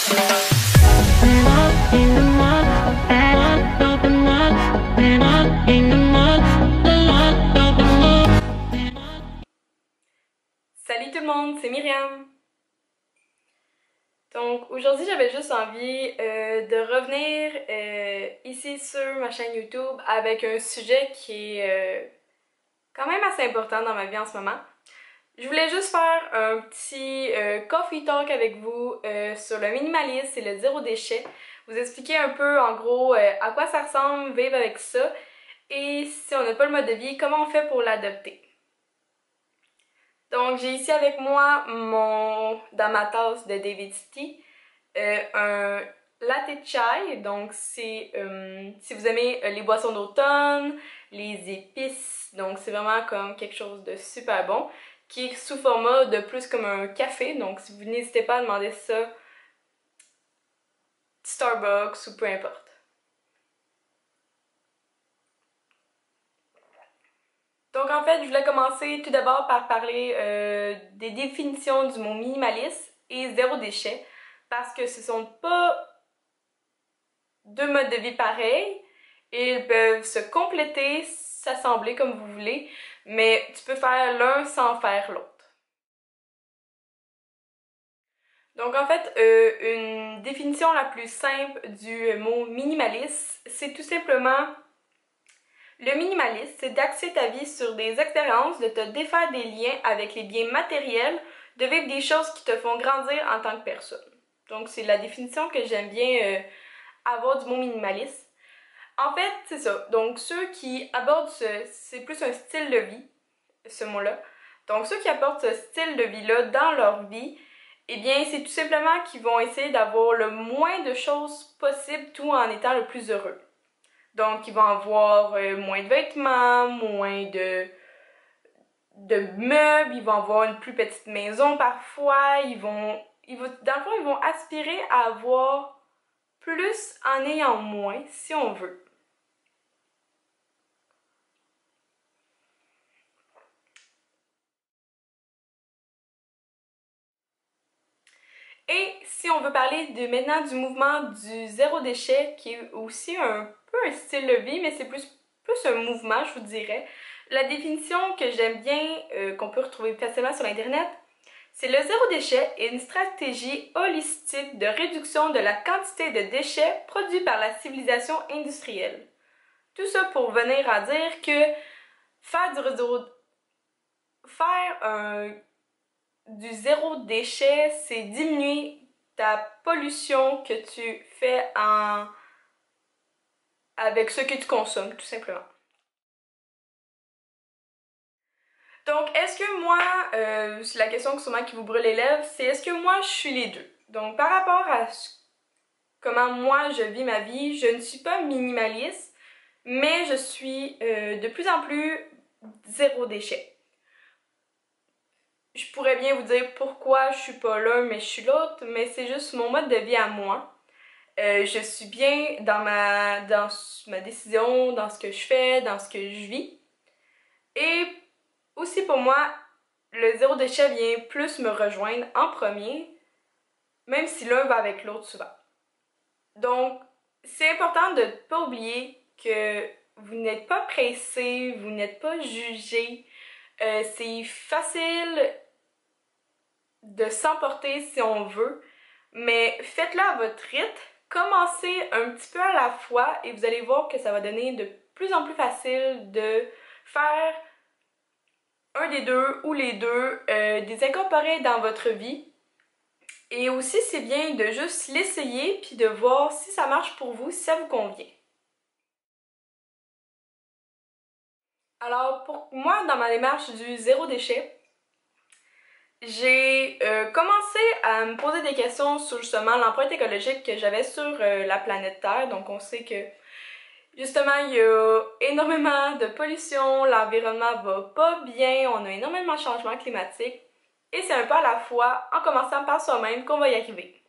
Salut tout le monde, c'est Myriam. Donc aujourd'hui j'avais juste envie de revenir ici sur ma chaîne YouTube avec un sujet qui est quand même assez important dans ma vie en ce moment. Je voulais juste faire un petit coffee talk avec vous sur le minimalisme et le zéro déchet. Vous expliquer un peu en gros à quoi ça ressemble vivre avec ça et si on n'a pas le mode de vie, comment on fait pour l'adopter. Donc j'ai ici avec moi dans ma tasse de David Tea un latte chai. Donc c'est si vous aimez les boissons d'automne, les épices, donc c'est vraiment comme quelque chose de super bon qui est sous format de plus comme un café. Donc si vous n'hésitez pas à demander ça Starbucks ou peu importe. Donc en fait, je voulais commencer tout d'abord par parler des définitions du mot minimaliste et zéro déchet parce que ce sont pas deux modes de vie pareils et ils peuvent se compléter, s'assembler comme vous voulez, mais tu peux faire l'un sans faire l'autre. Donc en fait, une définition la plus simple du mot minimaliste, c'est tout simplement le minimalisme, c'est d'axer ta vie sur des expériences, de te défaire des liens avec les biens matériels, de vivre des choses qui te font grandir en tant que personne. Donc c'est la définition que j'aime bien avoir du mot minimaliste. En fait, c'est ça. Donc ceux qui abordent c'est plus un style de vie, ce mot-là. Donc ceux qui apportent ce style de vie-là dans leur vie, eh bien c'est tout simplement qu'ils vont essayer d'avoir le moins de choses possible tout en étant le plus heureux. Donc, ils vont avoir moins de vêtements, moins de meubles, ils vont avoir une plus petite maison parfois, dans le fond, ils vont aspirer à avoir plus en ayant moins, si on veut. Et si on veut parler maintenant du mouvement du zéro déchet, qui est aussi un peu un style de vie, mais c'est plus un mouvement, je vous dirais. La définition que j'aime bien, qu'on peut retrouver facilement sur Internet, c'est le zéro déchet est une stratégie holistique de réduction de la quantité de déchets produits par la civilisation industrielle. Tout ça pour venir à dire que faire du zéro déchet, c'est diminuer ta pollution que tu fais avec ce que tu consommes, tout simplement. Donc, est-ce que moi, c'est la question sûrement qui vous brûle les lèvres, c'est est-ce que moi je suis les deux? Donc, par rapport à comment moi je vis ma vie, je ne suis pas minimaliste, mais je suis de plus en plus zéro déchet. Je pourrais bien vous dire pourquoi je suis pas l'un mais je suis l'autre, mais c'est juste mon mode de vie à moi. Je suis bien dans ma décision, dans ce que je fais, dans ce que je vis. Et aussi pour moi, le zéro déchet vient plus me rejoindre en premier, même si l'un va avec l'autre souvent. Donc, c'est important de ne pas oublier que vous n'êtes pas pressé, vous n'êtes pas jugé. C'est facile de s'emporter si on veut, mais faites-le à votre rythme. Commencez un petit peu à la fois et vous allez voir que ça va donner de plus en plus facile de faire un des deux ou les deux, des incorporer dans votre vie. Et aussi, c'est bien de juste l'essayer puis de voir si ça marche pour vous, si ça vous convient. Alors, pour moi, dans ma démarche du zéro déchet, j'ai commencé à me poser des questions sur justement l'empreinte écologique que j'avais sur la planète Terre. Donc, on sait que justement, il y a énormément de pollution, l'environnement va pas bien, on a énormément de changements climatiques. Et c'est un peu à la fois, en commençant par soi-même, qu'on va y arriver.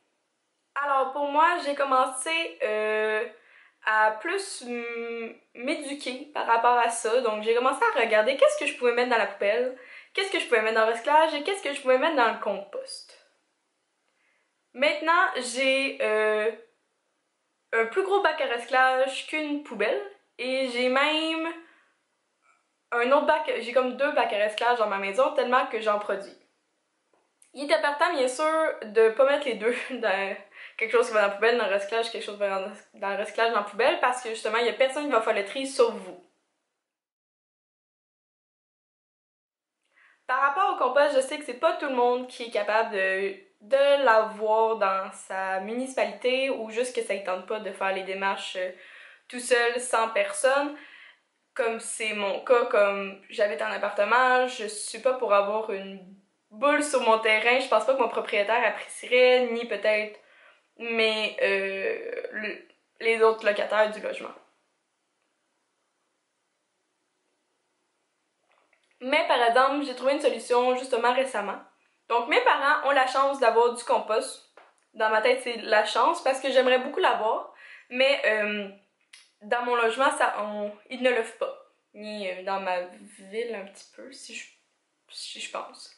Alors pour moi, j'ai commencé à plus m'éduquer par rapport à ça. Donc j'ai commencé à regarder qu'est-ce que je pouvais mettre dans la poubelle, qu'est-ce que je pouvais mettre dans le recyclage et qu'est-ce que je pouvais mettre dans le compost. Maintenant, j'ai un plus gros bac à recyclage qu'une poubelle et j'ai même un autre bac, j'ai comme 2 bacs à recyclage dans ma maison tellement que j'en produis. Il est important bien sûr de ne pas mettre les deux dans quelque chose qui va dans la poubelle, dans le recyclage, quelque chose qui va dans le recyclage, dans la poubelle parce que justement il n'y a personne qui va faire le tri sauf vous. Par rapport au compost, je sais que c'est pas tout le monde qui est capable de l'avoir dans sa municipalité ou juste que ça ne tente pas de faire les démarches tout seul, sans personne. Comme c'est mon cas, comme j'habite en appartement, je suis pas pour avoir une boule sur mon terrain. Je pense pas que mon propriétaire apprécierait, ni peut-être mais les autres locataires du logement. Mais par exemple, j'ai trouvé une solution justement récemment. Donc mes parents ont la chance d'avoir du compost. Dans ma tête, c'est la chance parce que j'aimerais beaucoup l'avoir, mais dans mon logement, ils ne l'offrent pas. Ni dans ma ville un petit peu, si je pense.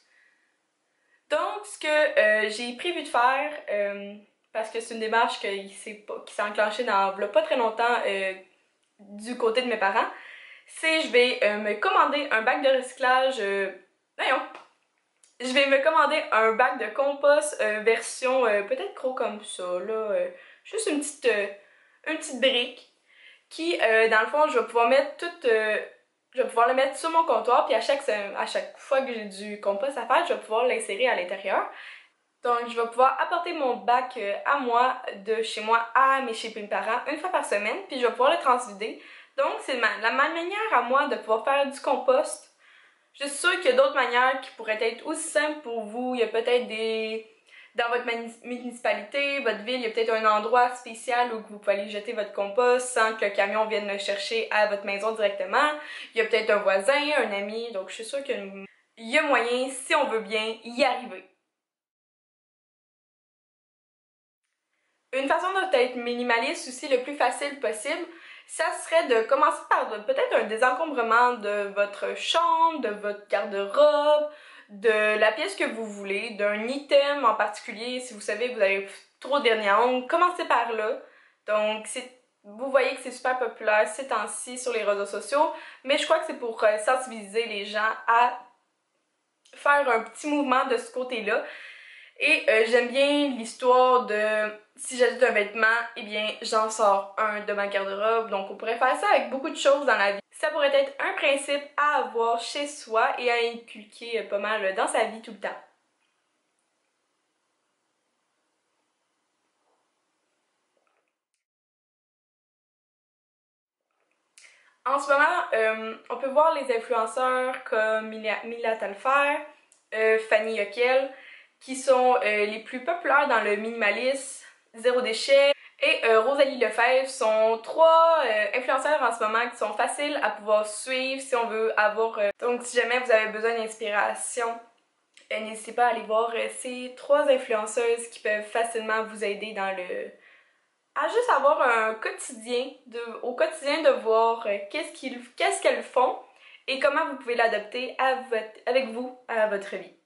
Donc, ce que j'ai prévu de faire, parce que c'est une démarche qui s'est enclenchée dans pas très longtemps du côté de mes parents, c'est je vais me commander un bac de recyclage. Voyons, je vais me commander un bac de compost version peut-être gros comme ça, là, juste une petite brique qui, dans le fond, je vais pouvoir mettre je vais pouvoir le mettre sur mon comptoir, puis à chaque fois que j'ai du compost à faire, je vais pouvoir l'insérer à l'intérieur. Donc, je vais pouvoir apporter mon bac à moi, de chez moi chez mes parents, une fois par semaine, puis je vais pouvoir le transvider. Donc, c'est ma manière à moi de pouvoir faire du compost. Je suis sûre qu'il y a d'autres manières qui pourraient être aussi simples pour vous. Il y a peut-être dans votre municipalité, votre ville, il y a peut-être un endroit spécial où vous pouvez aller jeter votre compost sans que le camion vienne le chercher à votre maison directement. Il y a peut-être un voisin, un ami, donc je suis sûre qu'il y a moyen, si on veut bien, y arriver. Une façon d'être minimaliste aussi le plus facile possible, ça serait de commencer par peut-être un désencombrement de votre chambre, de votre garde-robe, de la pièce que vous voulez, d'un item en particulier. Si vous savez que vous avez trop de derniers ongles, commencez par là. Donc, vous voyez que c'est super populaire ces temps-ci sur les réseaux sociaux, mais je crois que c'est pour sensibiliser les gens à faire un petit mouvement de ce côté-là. Et j'aime bien l'histoire de si j'ajoute un vêtement, eh bien j'en sors un de ma garde-robe. Donc on pourrait faire ça avec beaucoup de choses dans la vie. Ça pourrait être un principe à avoir chez soi et à inculquer pas mal dans sa vie tout le temps. En ce moment, on peut voir les influenceurs comme Mila Talfer, Fanny Yokel, qui sont les plus populaires dans le minimalisme, zéro déchet. Et Rosalie Lefebvre sont 3 influenceurs en ce moment qui sont faciles à pouvoir suivre si on veut avoir... Donc si jamais vous avez besoin d'inspiration, n'hésitez pas à aller voir ces 3 influenceuses qui peuvent facilement vous aider dans à juste avoir un quotidien, au quotidien de voir qu'est-ce qu'elles font et comment vous pouvez l'adopter avec vous à votre vie.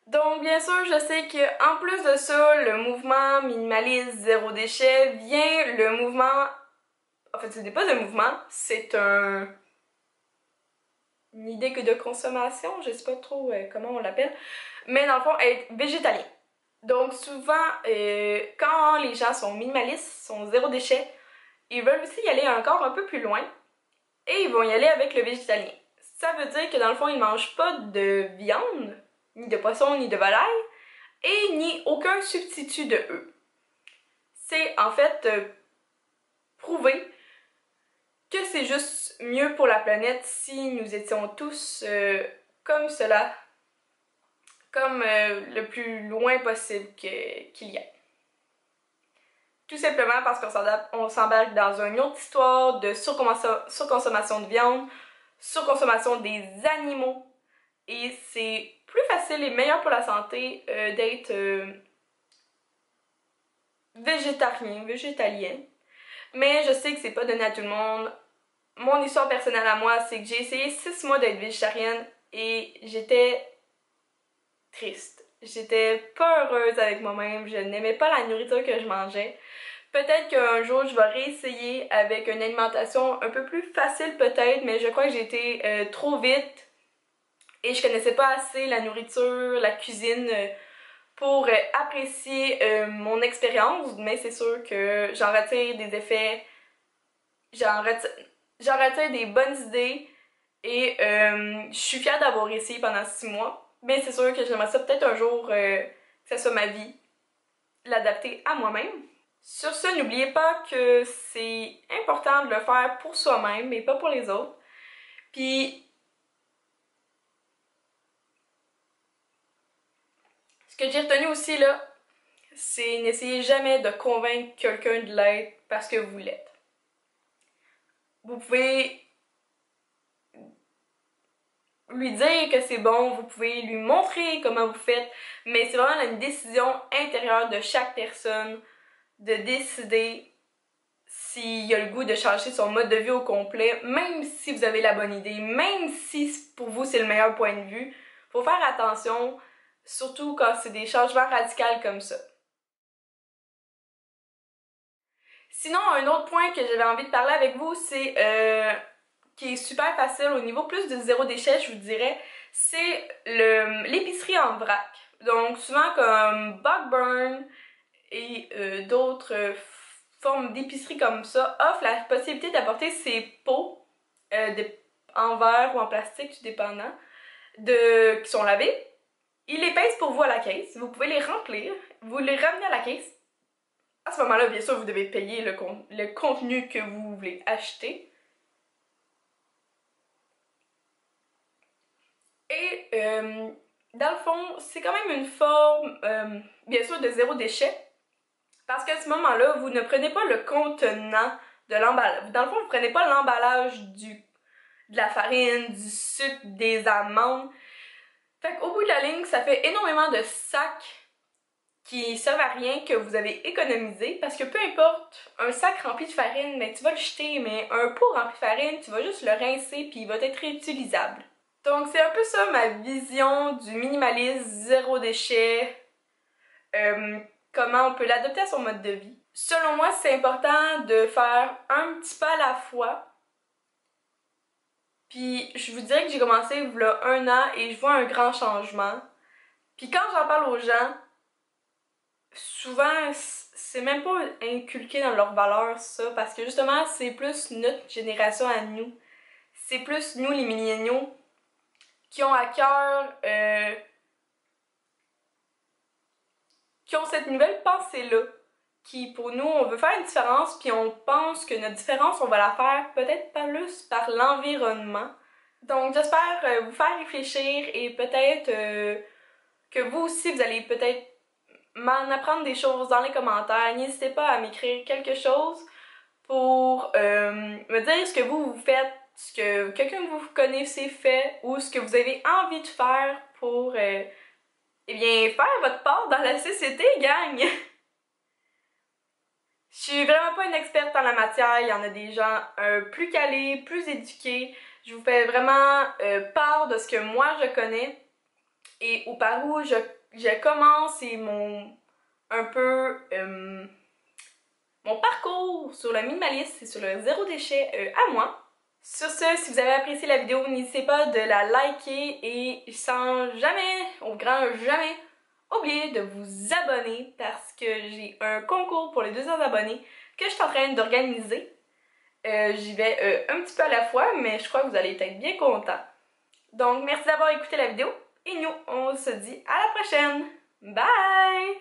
Donc, bien sûr, je sais qu'en plus de ça, le mouvement minimaliste zéro déchet vient le mouvement. En fait, ce n'est pas un mouvement, c'est une idée que de consommation, je sais pas trop comment on l'appelle, mais dans le fond, être végétalien. Donc, souvent, quand les gens sont minimalistes, sont zéro déchet, ils veulent aussi y aller encore un peu plus loin et ils vont y aller avec le végétalien. Ça veut dire que dans le fond, ils mangent pas de viande, ni de poisson, ni de volaille, et ni aucun substitut de eux. C'est en fait prouvé que c'est juste mieux pour la planète si nous étions tous comme cela, comme le plus loin possible qu'il y a. Tout simplement parce qu'on s'embarque dans une autre histoire de surconsommation de viande, surconsommation des animaux, et c'est plus facile et meilleur pour la santé d'être végétalien. Mais je sais que c'est pas donné à tout le monde. Mon histoire personnelle à moi, c'est que j'ai essayé 6 mois d'être végétarienne et j'étais triste. J'étais pas heureuse avec moi-même, je n'aimais pas la nourriture que je mangeais. Peut-être qu'un jour je vais réessayer avec une alimentation un peu plus facile peut-être, mais je crois que j'ai été trop vite et je connaissais pas assez la nourriture, la cuisine pour apprécier mon expérience, mais c'est sûr que j'en retire des effets, j'en retire des bonnes idées et je suis fière d'avoir essayé pendant 6 mois. Mais c'est sûr que j'aimerais ça peut-être un jour que ça soit ma vie, l'adapter à moi-même. Sur ce, n'oubliez pas que c'est important de le faire pour soi-même, mais pas pour les autres. Puis, ce que j'ai retenu aussi là, c'est n'essayez jamais de convaincre quelqu'un de l'être parce que vous l'êtes. Vous pouvez lui dire que c'est bon, vous pouvez lui montrer comment vous faites, mais c'est vraiment une décision intérieure de chaque personne de décider s'il y a le goût de changer son mode de vie au complet, même si vous avez la bonne idée, même si pour vous c'est le meilleur point de vue. Faut faire attention, surtout quand c'est des changements radicaux comme ça. Sinon, un autre point que j'avais envie de parler avec vous, c'est qui est super facile au niveau plus de zéro déchet, je vous dirais, c'est l'épicerie en vrac. Donc souvent comme Bugburn et d'autres formes d'épicerie comme ça offrent la possibilité d'apporter ces pots en verre ou en plastique, tout dépendant, qui sont lavés. Ils les pèsent pour vous à la caisse, vous pouvez les remplir, vous les ramenez à la caisse. À ce moment-là, bien sûr, vous devez payer le contenu que vous voulez acheter. Et dans le fond, c'est quand même une forme, bien sûr, de zéro déchet. Parce qu'à ce moment-là, vous ne prenez pas le contenant de l'emballage. Dans le fond, vous ne prenez pas l'emballage de la farine, du sucre, des amandes. Fait qu'au bout de la ligne, ça fait énormément de sacs qui servent à rien que vous avez économisé. Parce que peu importe, un sac rempli de farine, mais tu vas le jeter, mais un pot rempli de farine, tu vas juste le rincer puis il va être réutilisable. Donc c'est un peu ça ma vision du minimalisme, zéro déchet, comment on peut l'adopter à son mode de vie. Selon moi, c'est important de faire un petit pas à la fois. Puis je vous dirais que j'ai commencé il y a 1 an et je vois un grand changement. Puis quand j'en parle aux gens, souvent c'est même pas inculqué dans leurs valeurs ça, parce que justement c'est plus notre génération à nous. C'est plus nous les milléniaux qui ont à cœur qui ont cette nouvelle pensée-là, qui pour nous, on veut faire une différence, puis on pense que notre différence, on va la faire peut-être pas plus par l'environnement. Donc j'espère vous faire réfléchir et peut-être que vous aussi, vous allez peut-être m'en apprendre des choses dans les commentaires. N'hésitez pas à m'écrire quelque chose pour me dire ce que vous faites, ce que quelqu'un que vous connaissez fait, ou ce que vous avez envie de faire pour eh bien, faire votre part dans la société, gang! Je suis vraiment pas une experte en la matière, il y en a des gens plus calés, plus éduqués. Je vous fais vraiment part de ce que moi je connais et par où je commence et un peu mon parcours sur le minimalisme et sur le zéro déchet à moi. Sur ce, si vous avez apprécié la vidéo, n'hésitez pas de la liker et sans jamais, au grand jamais, oublier de vous abonner parce que j'ai un concours pour les 200 abonnés que je suis en train d'organiser. J'y vais un petit peu à la fois, mais je crois que vous allez être bien contents. Donc, merci d'avoir écouté la vidéo et nous, on se dit à la prochaine. Bye!